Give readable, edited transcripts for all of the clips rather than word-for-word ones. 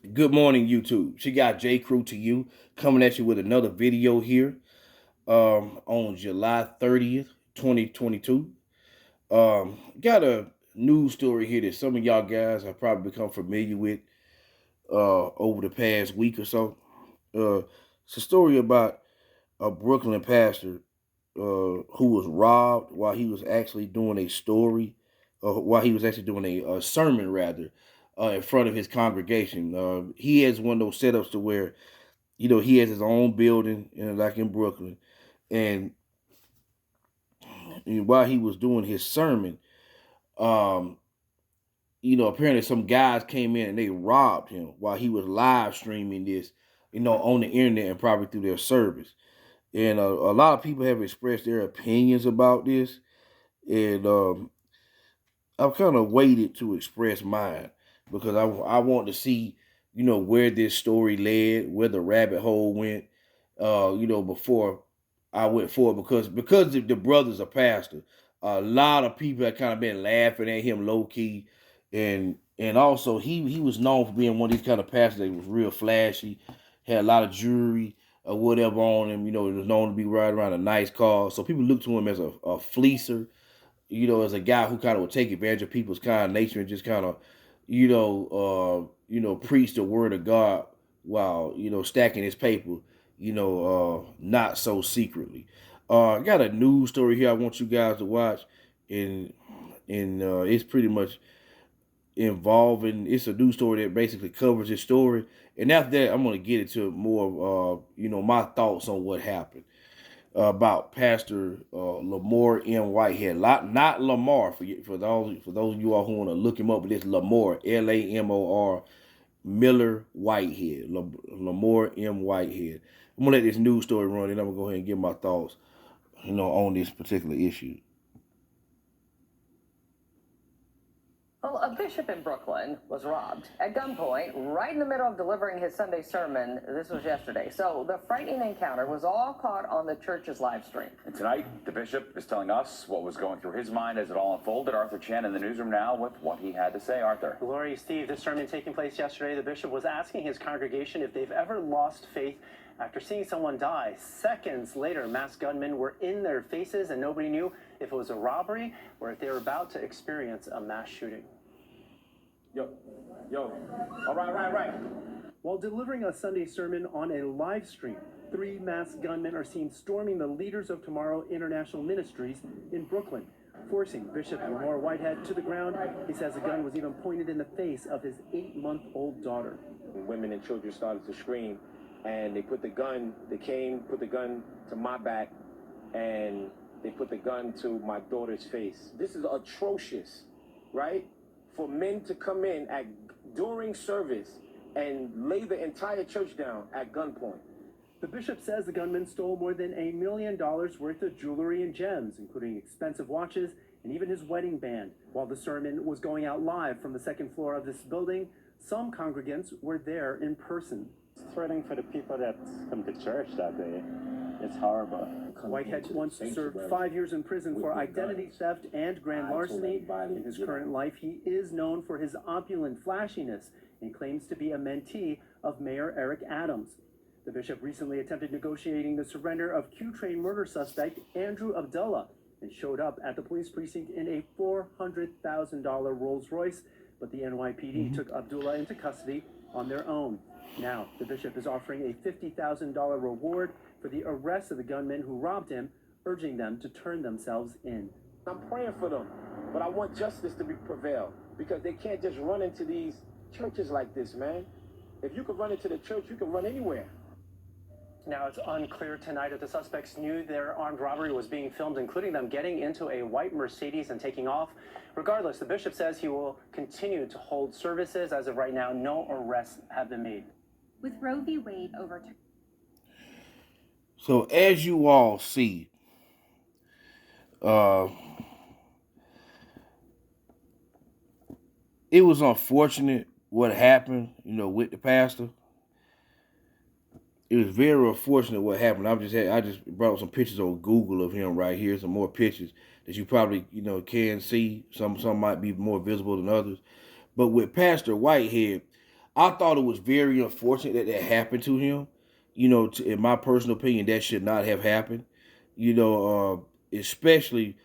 Good morning, YouTube. She got J Crew to you coming at you with another video here on July 30th, 2022. Got a news story here that some of y'all guys have probably become familiar with over the past week or so. It's a story about a Brooklyn pastor who was robbed while he was actually doing a story, while he was actually doing a sermon rather, in front of his congregation. He has one of those setups to where he has his own building, like in Brooklyn, and, while he was doing his sermon, um, apparently some guys came in and they robbed him while he was live streaming this, on the internet and probably through their service. And a lot of people have expressed their opinions about this, and I've kind of waited to express mine because I want to see, where this story led, where the rabbit hole went, before I went forward, because the brother's a pastor. A lot of people have kind of been laughing at him low key, and also he was known for being one of these kind of pastors that was real flashy, had a lot of jewelry or whatever on him. He was known to be riding around a nice car, so people look to him as a fleecer, as a guy who kind of would take advantage of people's kind of nature and just kind of, preach the word of God while, stacking his paper, not so secretly. I got a news story here I want you guys to watch, and it's pretty much involving. It's a news story that basically covers this story, and after that, I'm gonna get into more of my thoughts on what happened about Pastor Lamor M Whithead, not Lamar for those of you all who want to look him up. But it's Lamor, Lamor Miller Whitehead, Lamor M Whitehead. I'm gonna let this news story run, and I'm gonna go ahead and give my thoughts, on this particular issue. Well, a bishop in Brooklyn was robbed at gunpoint right in the middle of delivering his Sunday sermon. This was yesterday. So the frightening encounter was all caught on the church's live stream. And tonight, the bishop is telling us what was going through his mind as it all unfolded. Arthur Chen in the newsroom now with what he had to say. Arthur. Glory, Steve. This sermon taking place yesterday. The bishop was asking his congregation if they've ever lost faith after seeing someone die. Seconds later, masked gunmen were in their faces and nobody knew if it was a robbery or if they were about to experience a mass shooting. Yo. All right. While delivering a Sunday sermon on a live stream, 3 masked gunmen are seen storming the Leaders of Tomorrow International Ministries in Brooklyn, forcing Bishop Lamor Whithead to the ground. He says the gun was even pointed in the face of his 8-month-old daughter. Women and children started to scream, and they put the gun to my back, and they put the gun to my daughter's face. This is atrocious, right? For men to come in during service and lay the entire church down at gunpoint. The bishop says the gunman stole more than $1 million worth of jewelry and gems, including expensive watches and even his wedding band. While the sermon was going out live from the second floor of this building, some congregants were there in person. It's threatening for the people that come to church that day. It's horrible. Whitehead once served 5 years in prison for identity theft and grand larceny. In his current life, he is known for his opulent flashiness and claims to be a mentee of Mayor Eric Adams. The bishop recently attempted negotiating the surrender of Q-Train murder suspect Andrew Abdullah and showed up at the police precinct in a $400,000 Rolls Royce, but the NYPD took Abdullah into custody on their own. Now, the bishop is offering a $50,000 reward for the arrest of the gunmen who robbed him, urging them to turn themselves in. I'm praying for them, but I want justice to prevail, because they can't just run into these churches like this, man. If you can run into the church, you can run anywhere. Now, it's unclear tonight if the suspects knew their armed robbery was being filmed, including them getting into a white Mercedes and taking off. Regardless, the bishop says he will continue to hold services. As of right now, no arrests have been made. With Roe v. Wade overturned. So as you all see, it was unfortunate what happened, with the pastor. It was very unfortunate what happened. I just brought up some pictures on Google of him right here. Some more pictures that you probably can see. Some might be more visible than others. But with Pastor Whitehead, I thought it was very unfortunate that that happened to him. You know, in my personal opinion, that should not have happened. You know, especially,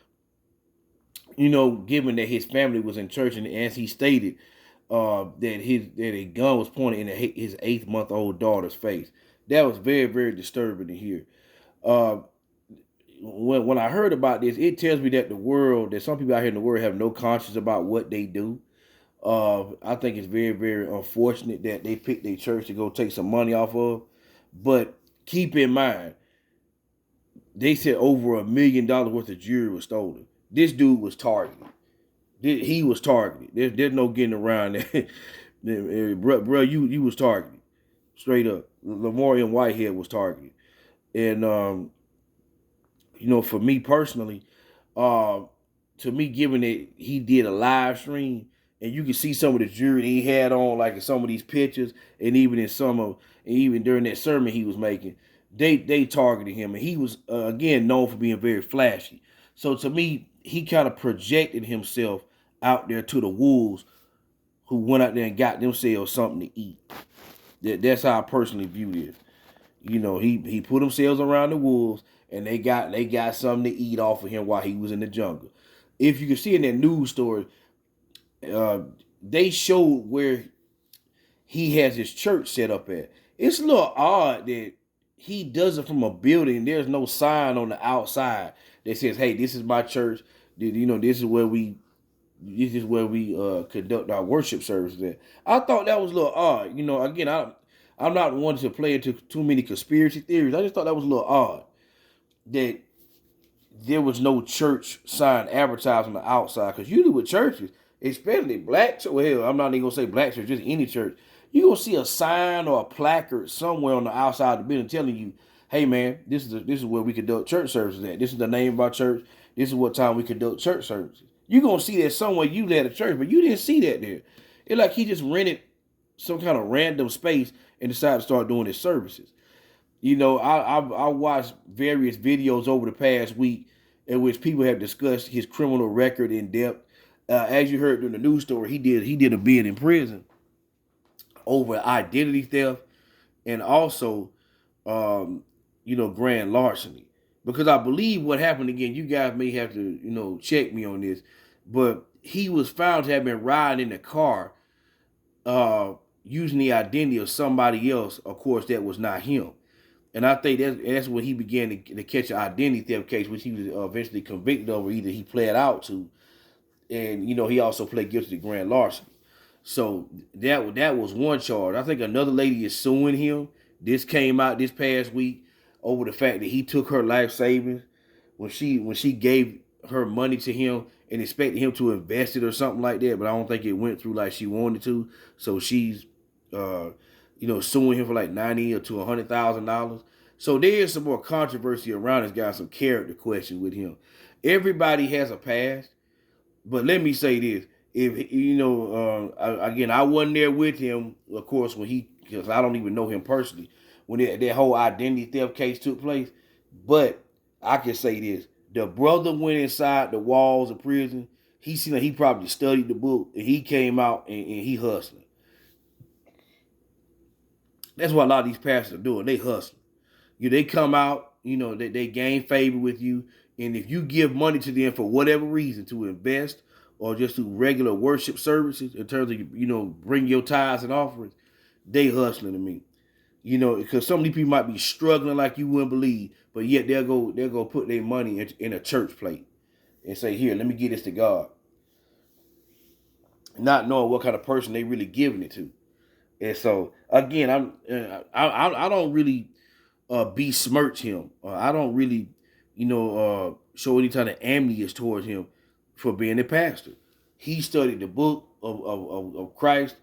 you know, given that his family was in church, and as he stated, that a gun was pointed in his 8-month-old daughter's face. That was very, very disturbing to hear. Uh, when I heard about this, it tells me that that some people out here in the world have no conscience about what they do. I think it's very, very unfortunate that they picked their church to go take some money off of. But keep in mind, they said over $1 million worth of jewelry was stolen. This dude was targeted. He was targeted. There's no getting around that. Bro, you was targeted. Straight up. Lamor M Whithead was targeted. And you know, for me personally, to me, given that he did a live stream, and you can see some of the jewelry he had on, like in some of these pictures, and even during that sermon he was making, they targeted him, and he was again known for being very flashy. So to me, he kind of projected himself out there to the wolves who went out there and got themselves something to eat. That's how I personally view this. You know, he put themselves around the wolves, and they got something to eat off of him while he was in the jungle. If you can see in that news story, they showed where he has his church set up at. It's a little odd that he does it from a building. There's no sign on the outside that says, "Hey, this is my church. You know, this is where we conduct our worship services at." I thought that was a little odd. You know, again, I'm not one to play into too many conspiracy theories. I just thought that was a little odd that there was no church sign advertised on the outside. Because usually with churches, especially black church, well, hell, I'm not even gonna say black church, just any church, you gonna see a sign or a placard somewhere on the outside of the building telling you, "Hey man, this is where we conduct church services at. This is the name of our church. This is what time we conduct church services." You gonna see that somewhere you led a church, but you didn't see that there. It's like he just rented some kind of random space and decided to start doing his services. You know, I watched various videos over the past week in which people have discussed his criminal record in depth. As you heard during the news story, he did a bid in prison over identity theft and also, you know, grand larceny. Because I believe what happened again, you guys may have to, you know, check me on this, but he was found to have been riding in the car, using the identity of somebody else. Of course, that was not him. And I think that's when he began to catch an identity theft case, which he was eventually convicted of, or either he pled out to. And, you know, he also pled guilty to grand larceny. So that was one charge. I think another lady is suing him. This came out this past week over the fact that he took her life savings when she gave her money to him and expected him to invest it or something like that. But I don't think it went through like she wanted to. So she's you know, suing him for like $90,000 to $100,000. So there is some more controversy around this guy, some character questions with him. Everybody has a past, but let me say this: if you know, again, I wasn't there with him, of course, because I don't even know him personally when that whole identity theft case took place. But I can say this: the brother went inside the walls of prison. He seemed like he probably studied the book, and he came out and he hustling. That's what a lot of these pastors are doing. They hustling. They come out, you know, they gain favor with you. And if you give money to them for whatever reason to invest or just do regular worship services in terms of, you know, bring your tithes and offerings, they hustling to me. You know, because some of these people might be struggling like you wouldn't believe, but yet they'll go put their money in a church plate and say, "Here, let me give this to God." Not knowing what kind of person they really giving it to. And so again, I don't really besmirch him. I don't really, you know, show any kind of enmity towards him for being a pastor. He studied the book of Christ,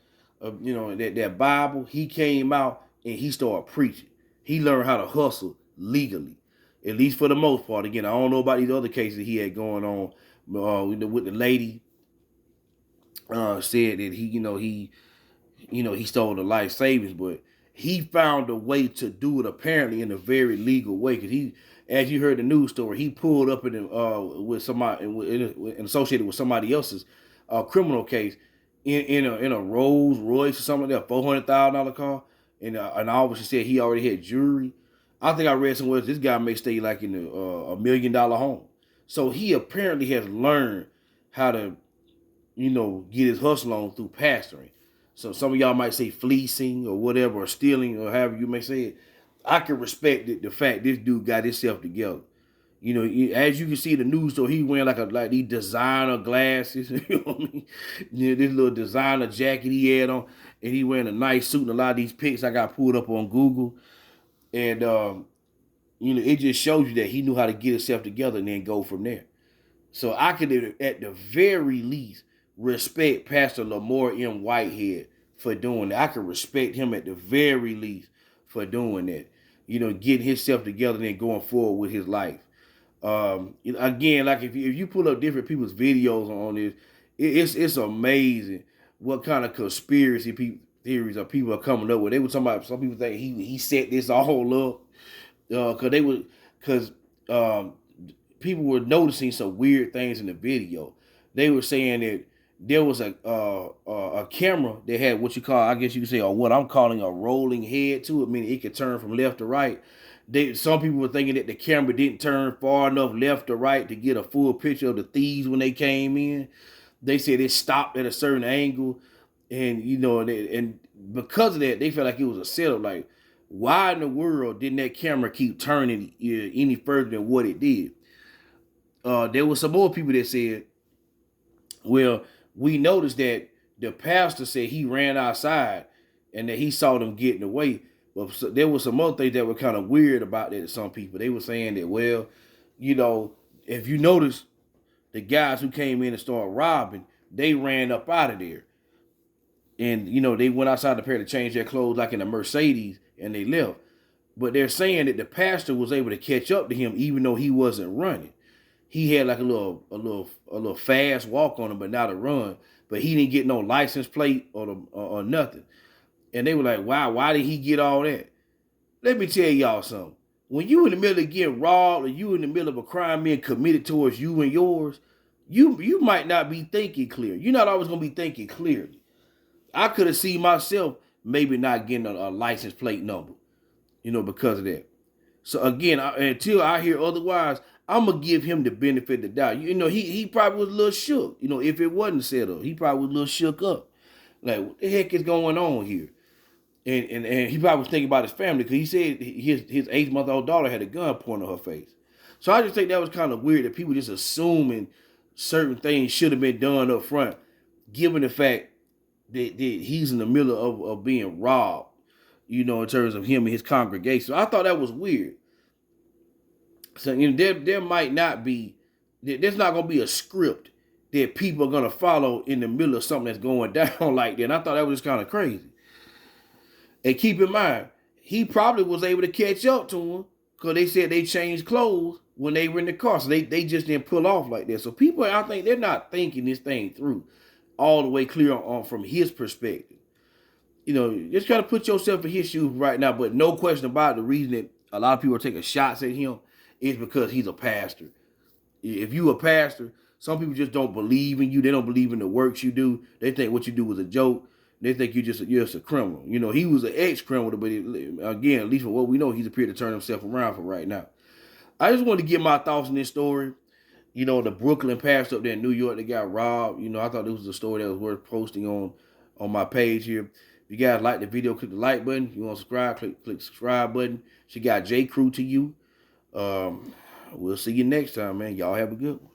you know, that Bible. He came out and he started preaching. He learned how to hustle legally, at least for the most part. Again, I don't know about these other cases he had going on with the lady. Said that he stole the life savings, but he found a way to do it apparently in a very legal way. Because he, as you heard the news story, he pulled up with somebody and associated with somebody else's criminal case in a Rolls Royce or something like that, $400,000 car, and obviously said he already had jewelry. I think I read somewhere this guy may stay like in a $1 million home. So he apparently has learned how to, get his hustle on through pastoring. So some of y'all might say fleecing or whatever, or stealing, or however you may say it. I can respect the fact this dude got himself together. As you can see the news, so he wearing like these designer glasses, you know what I mean? This little designer jacket he had on, and he wearing a nice suit. And a lot of these pics I got pulled up on Google, and it just shows you that he knew how to get himself together and then go from there. So I could, at the very least, respect Pastor Lamor M Whithead for doing that. I could respect him at the very least for doing that. Getting himself together and then going forward with his life. Again, like if you pull up different people's videos on this, it's amazing what kind of conspiracy theories are people are coming up with. They were talking about, some people think he set this all up because people were noticing some weird things in the video. They were saying that there was a camera that had what you call, I guess you could say, or what I'm calling a rolling head to it, meaning it could turn from left to right. Some people were thinking that the camera didn't turn far enough left or right to get a full picture of the thieves when they came in. They said it stopped at a certain angle, and and because of that, they felt like it was a setup. Like, why in the world didn't that camera keep turning any further than what it did? There was some more people that said, well, we noticed that the pastor said he ran outside and that he saw them getting away. But there was some other things that were kind of weird about that to some people. They were saying that, well, if you notice, the guys who came in and started robbing, they ran up out of there. And, they went outside the pair to change their clothes like in a Mercedes and they left. But they're saying that the pastor was able to catch up to him even though he wasn't running. He had like a little fast walk on him, but not a run. But he didn't get no license plate or nothing. And they were like, wow, why did he get all that? Let me tell y'all something. When you in the middle of getting robbed or you in the middle of a crime being committed towards you and yours, you might not be thinking clear. You're not always going to be thinking clearly. I could have seen myself maybe not getting a license plate number, because of that. So again, until I hear otherwise, I'm going to give him the benefit of the doubt. He probably was a little shook. If it wasn't set up, he probably was a little shook up. Like, what the heck is going on here? And he probably was thinking about his family because he said his 8-month-old daughter had a gun pointed at her face. So I just think that was kind of weird that people just assuming certain things should have been done up front, given the fact that he's in the middle of being robbed, in terms of him and his congregation. So I thought that was weird. So there might not be, there's not going to be a script that people are going to follow in the middle of something that's going down like that. And I thought that was just kind of crazy. And keep in mind, he probably was able to catch up to him because they said they changed clothes when they were in the car. So they just didn't pull off like that. So people, I think they're not thinking this thing through all the way clear on from his perspective. Just got to put yourself in his shoes right now. But no question about it, the reason that a lot of people are taking shots at him is because he's a pastor. If you a pastor, some people just don't believe in you. They don't believe in the works you do. They think what you do was a joke. They think you're just a criminal. He was an ex-criminal, but again, at least for what we know, he's appeared to turn himself around for right now. I just want to get my thoughts on this story. The Brooklyn pastor up there in New York that got robbed. I thought this was a story that was worth posting on my page here. If you guys like the video, click the like button. If you want to subscribe, click the subscribe button. She got J. Crew to you. We'll see you next time, man. Y'all have a good one.